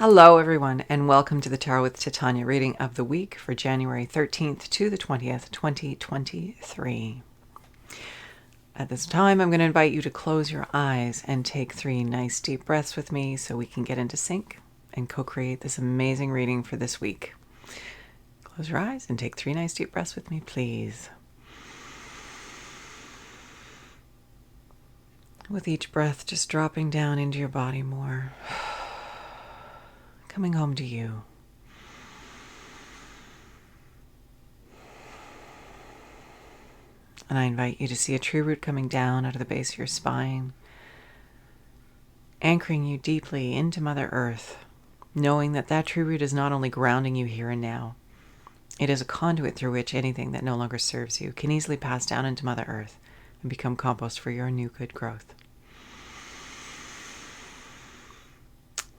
Hello, everyone, and welcome to the Tarot with Titania reading of the week for January 13th to the 20th, 2023. At this time, I'm going to invite you to close your eyes and take 3 nice deep breaths with me so we can get into sync and co-create this amazing reading for this week. Close your eyes and take 3 nice deep breaths with me, please. With each breath, just dropping down into your body more. Coming home to you. And I invite you to see a tree root coming down out of the base of your spine, anchoring you deeply into Mother Earth, knowing that that tree root is not only grounding you here and now, it is a conduit through which anything that no longer serves you can easily pass down into Mother Earth and become compost for your new good growth.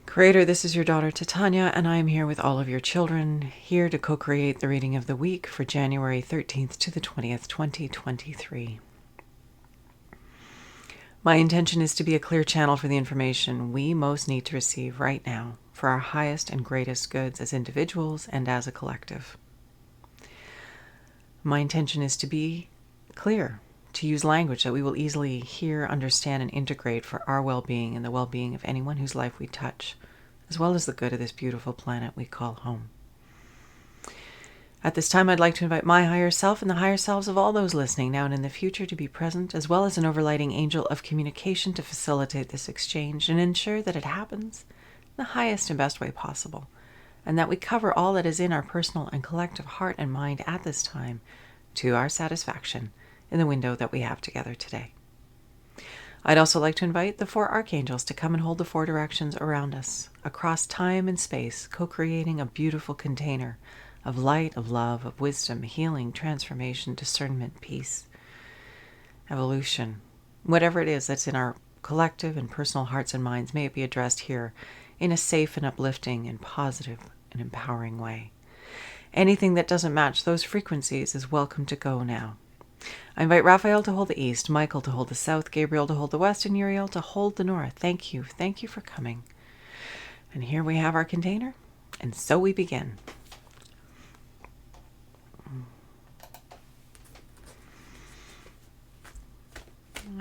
Creator, this is your daughter Titania, and I am here with all of your children, here to co-create the reading of the week for January 13th to the 20th, 2023. My intention is to be a clear channel for the information we most need to receive right now for our highest and greatest goods as individuals and as a collective. My intention is to be clear, to use language that we will easily hear, understand, and integrate for our well-being and the well-being of anyone whose life we touch, as well as the good of this beautiful planet we call home. At this time, I'd like to invite my higher self and the higher selves of all those listening now and in the future to be present, as well as an overlighting angel of communication to facilitate this exchange and ensure that it happens in the highest and best way possible, and that we cover all that is in our personal and collective heart and mind at this time to our satisfaction in the window that we have together today. I'd also like to invite the 4 archangels to come and hold the 4 directions around us, across time and space, co-creating a beautiful container of light, of love, of wisdom, healing, transformation, discernment, peace, evolution. Whatever it is that's in our collective and personal hearts and minds, may it be addressed here in a safe and uplifting and positive and empowering way. Anything that doesn't match those frequencies is welcome to go now. I invite Raphael to hold the east, Michael to hold the south, Gabriel to hold the west, and Uriel to hold the north. Thank you. Thank you for coming. And here we have our container, and so we begin.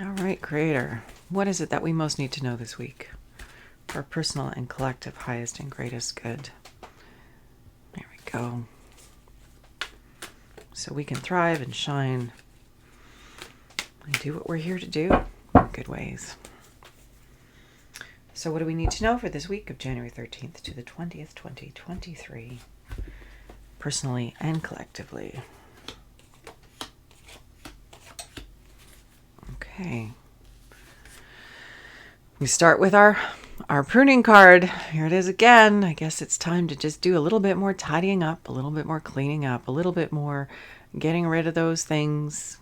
All right, Creator, what is it that we most need to know this week for our personal and collective highest and greatest good? There we go. So we can thrive and shine and do what we're here to do in good ways. So what do we need to know for this week of January 13th to the 20th, 2023, personally and collectively? Okay. We start with our pruning card. Here it is again. I guess it's time to just do a little bit more tidying up, a little bit more cleaning up, a little bit more getting rid of those things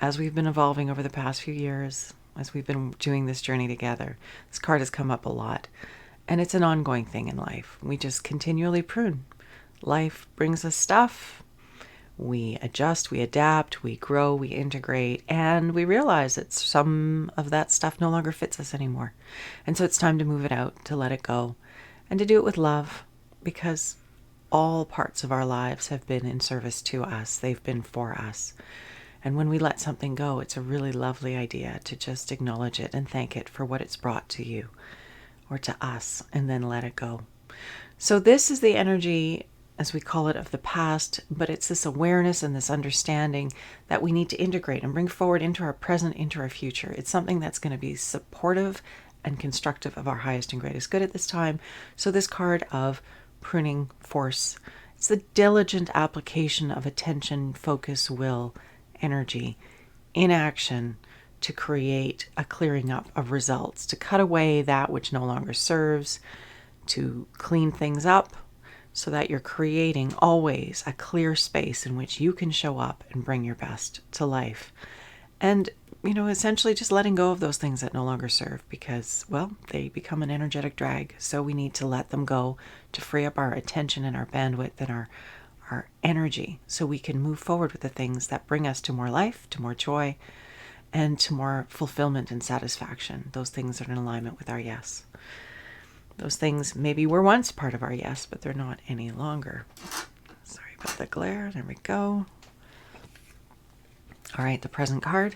as we've been evolving over the past few years, as we've been doing this journey together. This card has come up a lot, and it's an ongoing thing in life. We just continually prune. Life brings us stuff. We adjust, we adapt, we grow, we integrate, and we realize that some of that stuff no longer fits us anymore. And so it's time to move it out, to let it go, and to do it with love, because all parts of our lives have been in service to us. They've been for us. And when we let something go, it's a really lovely idea to just acknowledge it and thank it for what it's brought to you or to us, and then let it go. So this is the energy, as we call it, of the past, but it's this awareness and this understanding that we need to integrate and bring forward into our present, into our future. It's something that's going to be supportive and constructive of our highest and greatest good at this time. So this card of pruning force, it's the diligent application of attention, focus, will, energy in action to create a clearing up of results, to cut away that which no longer serves, to clean things up so that you're creating always a clear space in which you can show up and bring your best to life. And, essentially just letting go of those things that no longer serve because, well, they become an energetic drag. So we need to let them go to free up our attention and our bandwidth and our energy so we can move forward with the things that bring us to more life, to more joy, and to more fulfillment and satisfaction. Those things that are in alignment with our yes. Those things maybe were once part of our yes, but they're not any longer. Sorry about the glare. There we go. All right, the present card.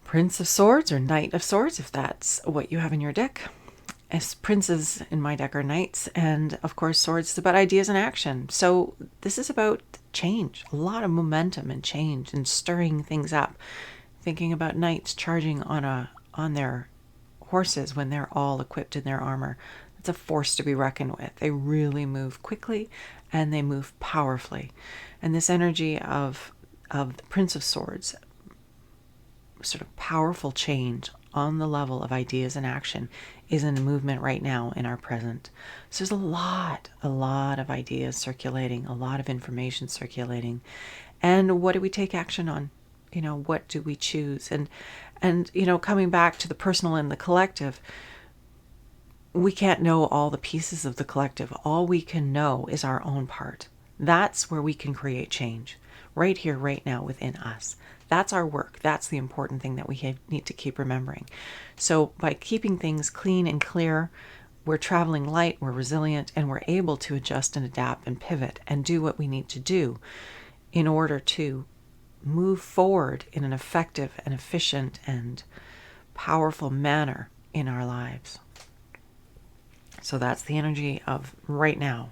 Prince of Swords or Knight of Swords, if that's what you have in your deck. As princes in my deck are knights, and of course swords is about ideas and action. So this is about change, a lot of momentum and change and stirring things up. Thinking about knights charging on their horses when they're all equipped in their armor. It's a force to be reckoned with. They really move quickly and they move powerfully. And this energy of the Prince of Swords, sort of powerful change on the level of ideas and action, is in movement right now in our present. So there's a lot of ideas circulating, a lot of information circulating. And what do we take action on? What do we choose? And coming back to the personal and the collective, we can't know all the pieces of the collective. All we can know is our own part. That's where we can create change, right here, right now within us. That's our work. That's the important thing that we need to keep remembering. So by keeping things clean and clear, we're traveling light, we're resilient, and we're able to adjust and adapt and pivot and do what we need to do in order to move forward in an effective and efficient and powerful manner in our lives. So that's the energy of right now.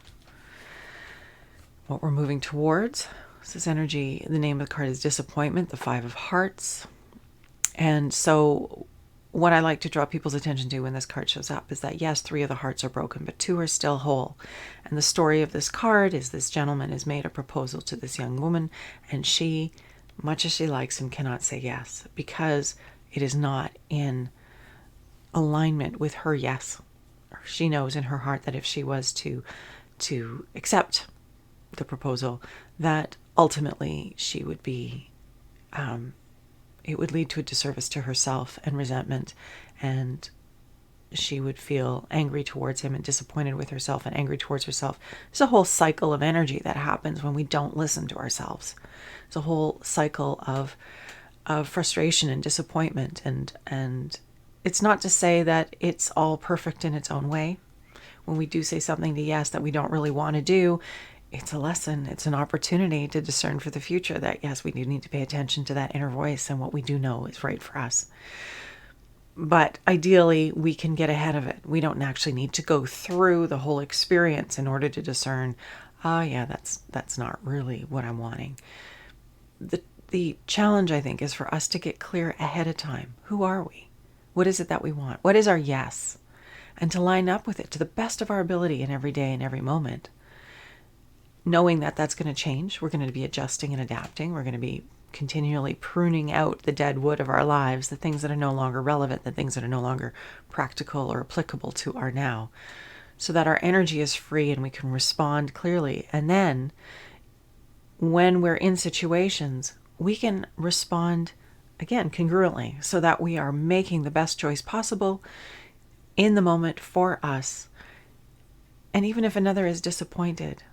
What we're moving towards. This energy, the name of the card is Disappointment, the Five of Hearts. And so what I like to draw people's attention to when this card shows up is that, yes, 3 of the hearts are broken, but 2 are still whole. And the story of this card is this gentleman has made a proposal to this young woman, and she, much as she likes him, cannot say yes because it is not in alignment with her yes. She knows in her heart that if she was to accept the proposal, that ultimately she would be, it would lead to a disservice to herself and resentment, and she would feel angry towards him and disappointed with herself and angry towards herself. There's a whole cycle of energy that happens when we don't listen to ourselves. It's a whole cycle of frustration and disappointment, and it's not to say that it's all perfect in its own way. When we do say something to yes that we don't really want to do, it's a lesson. It's an opportunity to discern for the future that, yes, we do need to pay attention to that inner voice and what we do know is right for us. But ideally, we can get ahead of it. We don't actually need to go through the whole experience in order to discern, yeah, that's not really what I'm wanting. The challenge, I think, is for us to get clear ahead of time. Who are we? What is it that we want? What is our yes? And to line up with it to the best of our ability in every day and every moment. Knowing that that's going to change. We're going to be adjusting and adapting. We're going to be continually pruning out the dead wood of our lives, the things that are no longer relevant, the things that are no longer practical or applicable to our now, so that our energy is free and we can respond clearly. And then when we're in situations, we can respond again congruently, so that we are making the best choice possible in the moment for us. And even if another is disappointed,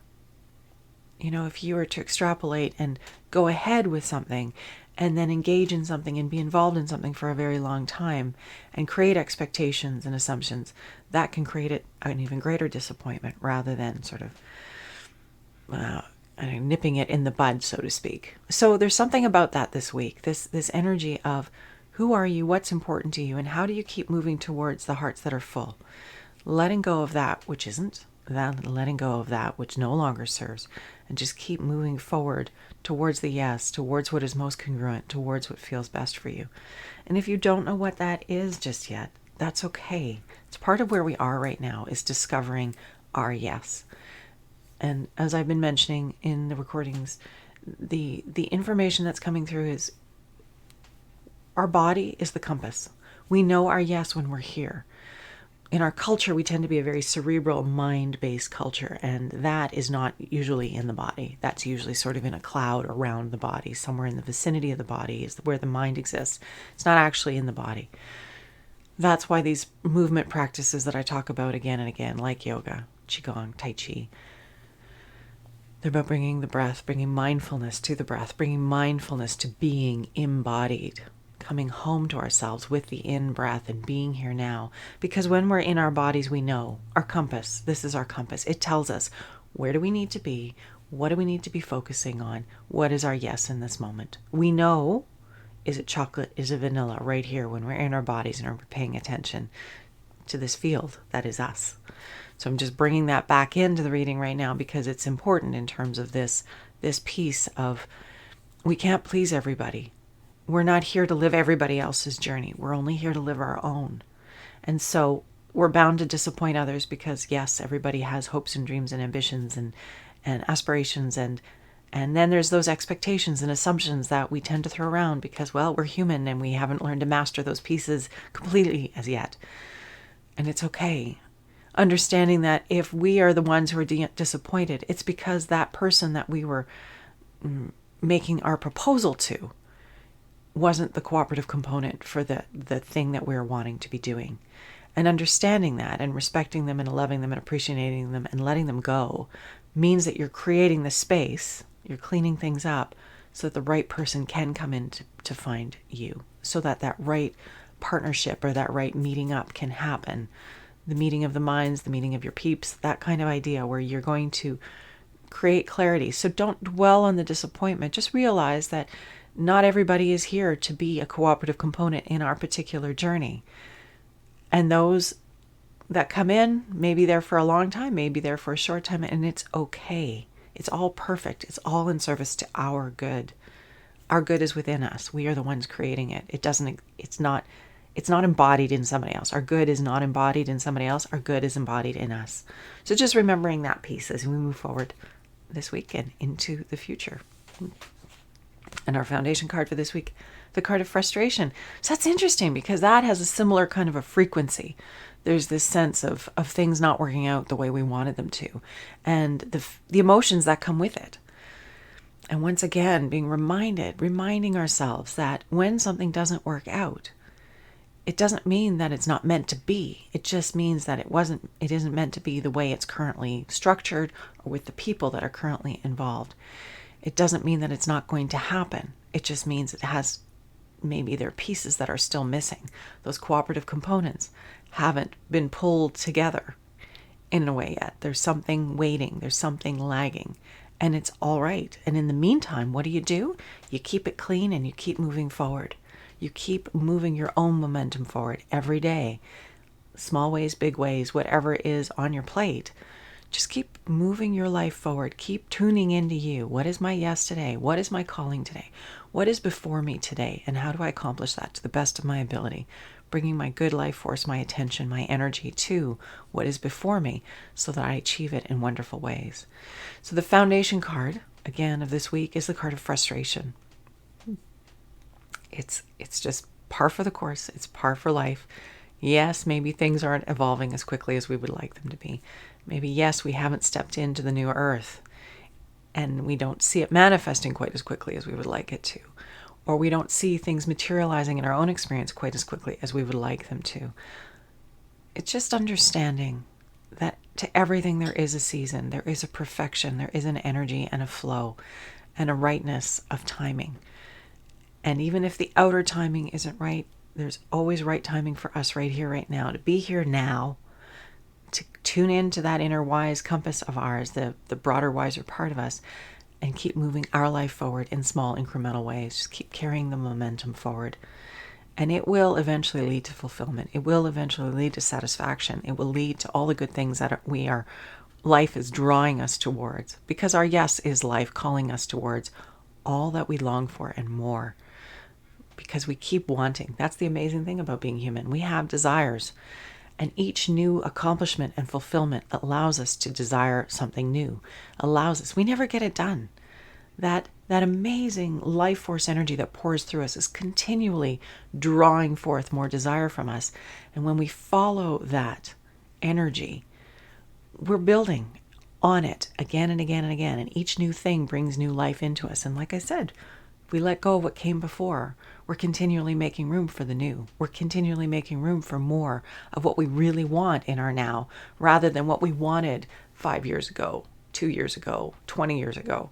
if you were to extrapolate and go ahead with something and then engage in something and be involved in something for a very long time and create expectations and assumptions, that can create an even greater disappointment rather than sort of nipping it in the bud, so to speak. So there's something about that this week, this energy of who are you, what's important to you, and how do you keep moving towards the hearts that are full, letting go of that which isn't, letting go of that which no longer serves, and just keep moving forward towards the yes, towards what is most congruent, towards what feels best for you. And if you don't know what that is just yet, that's okay. It's part of where we are right now, is discovering our yes. And as I've been mentioning in the recordings, the information that's coming through is our body is the compass. We know our yes when we're here. In our culture, we tend to be a very cerebral, mind-based culture, and that is not usually in the body. That's usually sort of in a cloud around the body, somewhere in the vicinity of the body is where the mind exists. It's not actually in the body. That's why these movement practices that I talk about again and again, like yoga, qigong, tai chi, they're about bringing the breath, bringing mindfulness to the breath, bringing mindfulness to being embodied, coming home to ourselves with the in-breath and being here now. Because when we're in our bodies, we know our compass. This is our compass. It tells us, where do we need to be? What do we need to be focusing on? What is our yes in this moment? We know, is it chocolate? Is it vanilla? Right here when we're in our bodies and we're paying attention to this field that is us. So I'm just bringing that back into the reading right now because it's important in terms of this piece of, we can't please everybody. We're not here to live everybody else's journey. We're only here to live our own. And so we're bound to disappoint others because, yes, everybody has hopes and dreams and ambitions and aspirations. And then there's those expectations and assumptions that we tend to throw around because, well, we're human and we haven't learned to master those pieces completely as yet. And it's okay. Understanding that if we are the ones who are disappointed, it's because that person that we were making our proposal to wasn't the cooperative component for the thing that we were wanting to be doing. And understanding that and respecting them and loving them and appreciating them and letting them go means that you're creating the space, you're cleaning things up so that the right person can come in to find you, so that that right partnership or that right meeting up can happen. The meeting of the minds, the meeting of your peeps, that kind of idea where you're going to create clarity. So don't dwell on the disappointment. Just realize that not everybody is here to be a cooperative component in our particular journey. And those that come in may be there for a long time, may be there for a short time, and it's okay. It's all perfect. It's all in service to our good. Our good is within us. We are the ones creating it. It's not embodied in somebody else. Our good is not embodied in somebody else. Our good is embodied in us. So just remembering that piece as we move forward this week and into the future. And our foundation card for this week, the card of frustration. So that's interesting because that has a similar kind of a frequency. There's this sense of things not working out the way we wanted them to, and the emotions that come with it. And once again, being reminding ourselves that when something doesn't work out, it doesn't mean that it's not meant to be. It just means that it isn't meant to be the way it's currently structured or with the people that are currently involved. It doesn't mean that it's not going to happen. It just means maybe there are pieces that are still missing. Those cooperative components haven't been pulled together in a way yet. There's something waiting. There's something lagging. And it's all right. And in the meantime, what do? You keep it clean and you keep moving forward. You keep moving your own momentum forward every day. Small ways, big ways, whatever is on your plate. Just keep moving your life forward. Keep tuning into you. What is my yes today? What is my calling today? What is before me today? And how do I accomplish that to the best of my ability? Bringing my good life force, my attention, my energy to what is before me so that I achieve it in wonderful ways. So the foundation card, again, of this week is the card of frustration. It's just par for the course. It's par for life. Yes, maybe things aren't evolving as quickly as we would like them to be. Maybe, yes, we haven't stepped into the new earth and we don't see it manifesting quite as quickly as we would like it to. Or we don't see things materializing in our own experience quite as quickly as we would like them to. It's just understanding that to everything there is a season, there is a perfection, there is an energy and a flow and a rightness of timing. And even if the outer timing isn't right, there's always right timing for us right here, right now, to be here now, to tune into that inner wise compass of ours, the broader, wiser part of us, and keep moving our life forward in small incremental ways. Just keep carrying the momentum forward. And it will eventually lead to fulfillment. It will eventually lead to satisfaction. It will lead to all the good things that life is drawing us towards. Because our yes is life calling us towards all that we long for and more. Because we keep wanting. That's the amazing thing about being human. We have desires. And each new accomplishment and fulfillment allows us to desire something new. We never get it done. That amazing life force energy that pours through us is continually drawing forth more desire from us. And when we follow that energy, we're building on it again and again and again. And each new thing brings new life into us. And like I said, if we let go of what came before, we're continually making room for the new. We're continually making room for more of what we really want in our now, rather than what we wanted 5 years ago, 2 years ago, 20 years ago.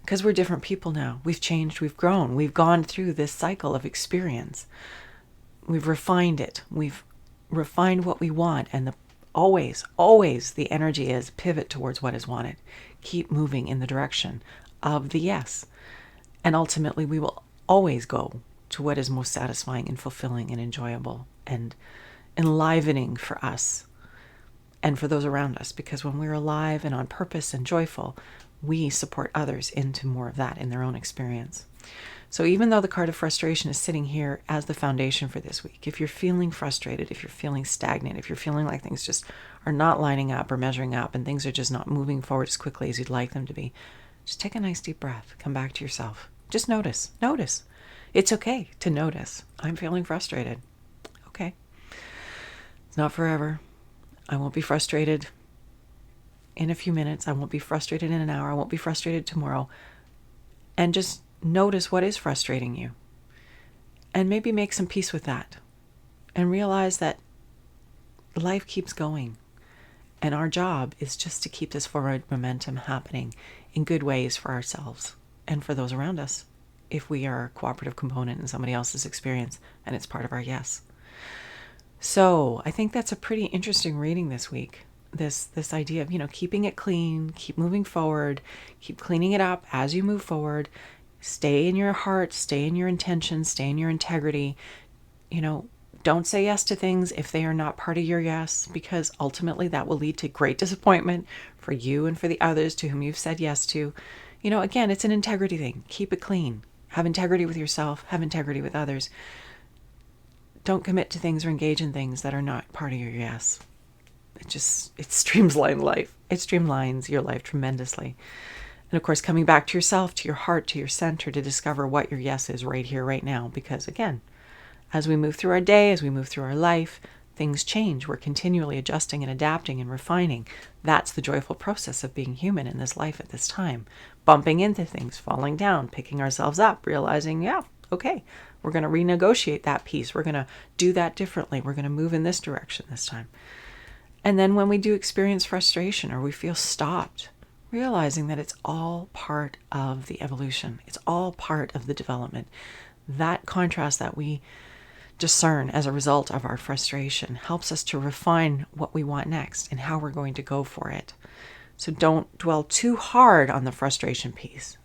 because we're different people now. We've changed, we've grown, we've gone through this cycle of experience. We've refined it. We've refined what we want, and always the energy is pivot towards what is wanted. Keep moving in the direction of the yes. And ultimately, we will always go to what is most satisfying and fulfilling and enjoyable and enlivening for us and for those around us. Because when we're alive and on purpose and joyful, we support others into more of that in their own experience. So even though the card of frustration is sitting here as the foundation for this week, if you're feeling frustrated, if you're feeling stagnant, if you're feeling like things just are not lining up or measuring up and things are just not moving forward as quickly as you'd like them to be, just take a nice deep breath. Come back to yourself. Just notice. Notice. It's okay to notice. I'm feeling frustrated. Okay. It's not forever. I won't be frustrated in a few minutes. I won't be frustrated in an hour. I won't be frustrated tomorrow. And just notice what is frustrating you. And maybe make some peace with that. And realize that life keeps going. And our job is just to keep this forward momentum happening in good ways for ourselves and for those around us, if we are a cooperative component in somebody else's experience and it's part of our yes. So I think that's a pretty interesting reading this week. This idea of, keeping it clean, keep moving forward, keep cleaning it up as you move forward. Stay in your heart, stay in your intention, stay in your integrity. Don't say yes to things if they are not part of your yes, because ultimately that will lead to great disappointment for you and for the others to whom you've said yes to. Again, it's an integrity thing. Keep it clean. Have integrity with yourself. Have integrity with others. Don't commit to things or engage in things that are not part of your yes. It streamlines life. It streamlines your life tremendously. And of course, coming back to yourself, to your heart, to your center, to discover what your yes is right here, right now. Because again, as we move through our day, as we move through our life, things change. We're continually adjusting and adapting and refining. That's the joyful process of being human in this life at this time. Bumping into things, falling down, picking ourselves up, realizing, okay, we're going to renegotiate that piece. We're going to do that differently. We're going to move in this direction this time. And then when we do experience frustration or we feel stopped, realizing that it's all part of the evolution. It's all part of the development. That contrast that we discern as a result of our frustration helps us to refine what we want next and how we're going to go for it. So don't dwell too hard on the frustration piece.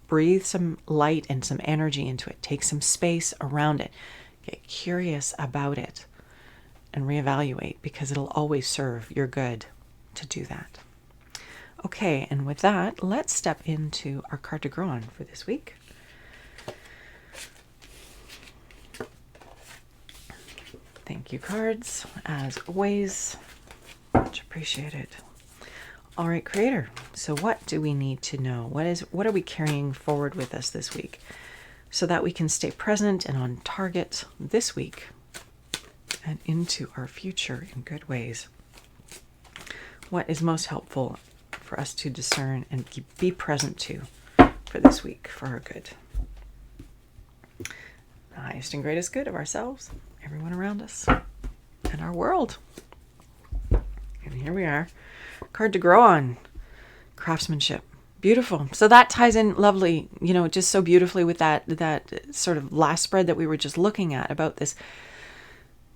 Breathe some light and some energy into it. Take some space around it. Get curious about it and reevaluate, because it'll always serve your good to do that. Okay, and with that, let's step into our card to grow on for this week. Thank you, cards, as always. Much appreciated. All right, Creator. So what do we need to know? What are we carrying forward with us this week so that we can stay present and on target this week and into our future in good ways? What is most helpful for us to discern and be present to for this week for our good? The highest and greatest good of ourselves, everyone around us, and our world. And here we are. Card to grow on. Craftsmanship. Beautiful. So that ties in lovely, just so beautifully with that sort of last spread that we were just looking at about this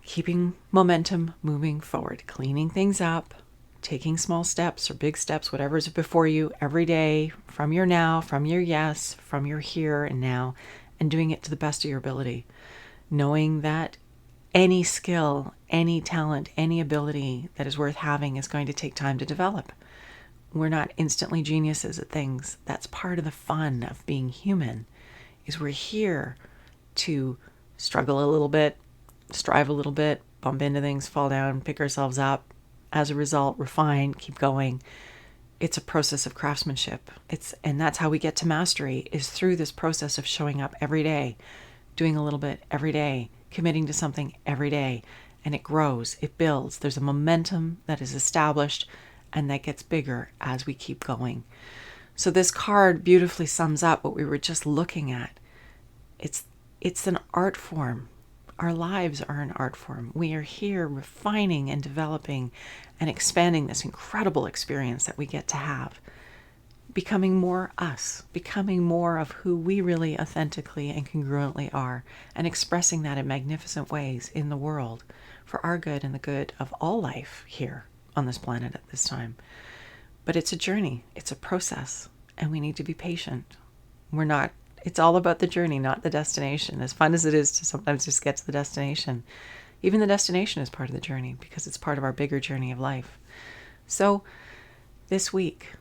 keeping momentum moving forward, cleaning things up, taking small steps or big steps, whatever's before you every day, from your now, from your yes, from your here and now, and doing it to the best of your ability. Knowing that any skill, any talent, any ability that is worth having is going to take time to develop. We're not instantly geniuses at things. That's part of the fun of being human, is we're here to struggle a little bit, strive a little bit, bump into things, fall down, pick ourselves up. As a result, refine, keep going. It's a process of craftsmanship. And that's how we get to mastery, is through this process of showing up every day, doing a little bit every day, committing to something every day, and it grows, it builds. There's a momentum that is established and that gets bigger as we keep going. So this card beautifully sums up what we were just looking at. It's an art form. Our lives are an art form. We are here refining and developing and expanding this incredible experience that we get to have. becoming more us, becoming more of who we really authentically and congruently are, and expressing that in magnificent ways in the world for our good and the good of all life here on this planet at this time. But it's a journey, it's a process, and we need to be patient. It's all about the journey, not the destination. As fun as it is to sometimes just get to the destination, even the destination is part of the journey because it's part of our bigger journey of life. So this week,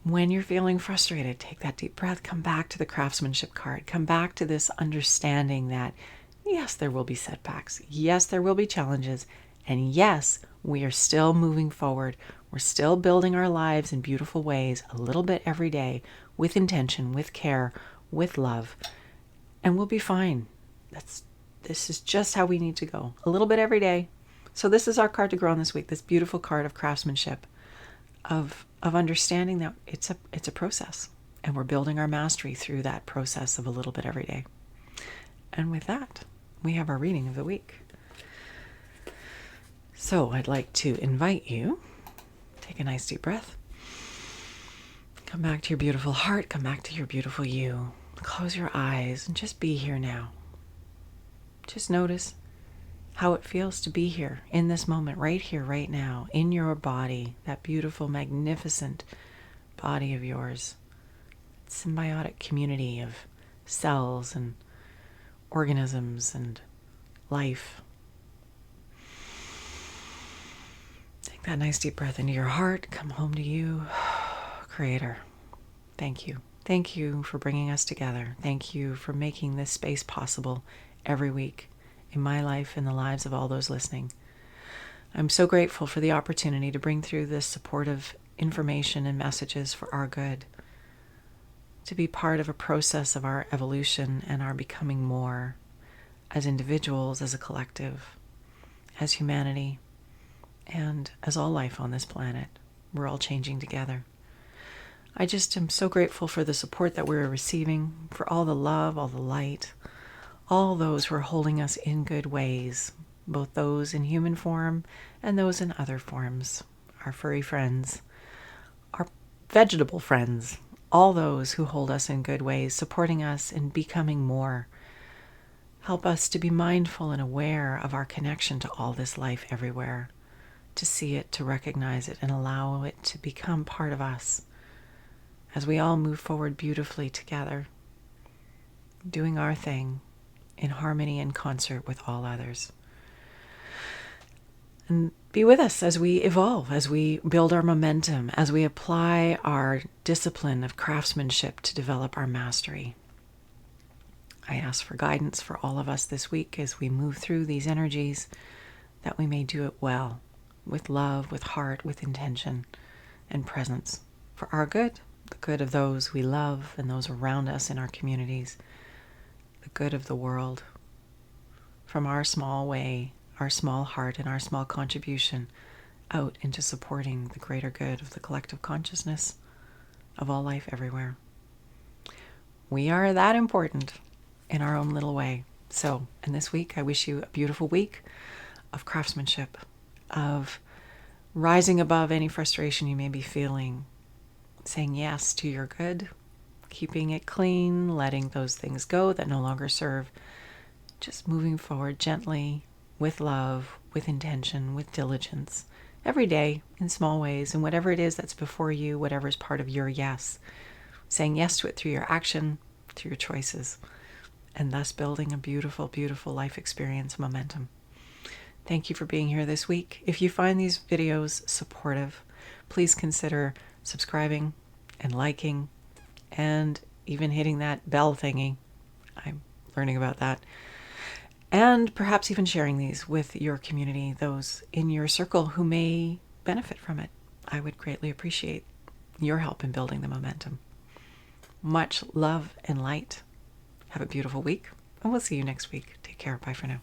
when you're feeling frustrated, take that deep breath, come back to the craftsmanship card, come back to this understanding that yes, there will be setbacks. Yes, there will be challenges. And yes, we are still moving forward. We're still building our lives in beautiful ways, a little bit every day, with intention, with care, with love. And we'll be fine. This is just how we need to go. A little bit every day. So this is our card to grow on this week, this beautiful card of craftsmanship, of understanding that it's a process. And we're building our mastery through that process of a little bit every day. And with that, we have our reading of the week. So I'd like to invite you, take a nice deep breath, come back to your beautiful heart, come back to your beautiful you, close your eyes and just be here now. Just notice how it feels to be here in this moment, right here, right now, in your body, that beautiful, magnificent body of yours, symbiotic community of cells and organisms and life. Take that nice deep breath into your heart. Come home to you. Creator, thank you. Thank you for bringing us together. Thank you for making this space possible every week in my life and the lives of all those listening. I'm so grateful for the opportunity to bring through this supportive information and messages for our good, to be part of a process of our evolution and our becoming more as individuals, as a collective, as humanity, and as all life on this planet. We're all changing together. I just am so grateful for the support that we're receiving, for all the love, all the light, all those who are holding us in good ways, both those in human form and those in other forms, our furry friends, our vegetable friends, all those who hold us in good ways, supporting us in becoming more. Help us to be mindful and aware of our connection to all this life everywhere, to see it, to recognize it, and allow it to become part of us as we all move forward beautifully together, doing our thing in harmony and concert with all others. And be with us as we evolve, as we build our momentum, as we apply our discipline of craftsmanship to develop our mastery. I ask for guidance for all of us this week as we move through these energies, that we may do it well, with love, with heart, with intention and presence, for our good, the good of those we love and those around us in our communities, the good of the world, from our small way, our small heart, and our small contribution out into supporting the greater good of the collective consciousness of all life everywhere. We are that important in our own little way. So, in this week, I wish you a beautiful week of craftsmanship, of rising above any frustration you may be feeling, saying yes to your good, keeping it clean, letting those things go that no longer serve, just moving forward gently, with love, with intention, with diligence, every day in small ways, and whatever it is that's before you, whatever is part of your yes, saying yes to it through your action, through your choices, and thus building a beautiful, beautiful life experience momentum. Thank you for being here this week. If you find these videos supportive, please consider subscribing and liking and even hitting that bell thingy. I'm learning about that. And perhaps even sharing these with your community, those in your circle who may benefit from it. I would greatly appreciate your help in building the momentum. Much love and light. Have a beautiful week, and we'll see you next week. Take care. Bye for now.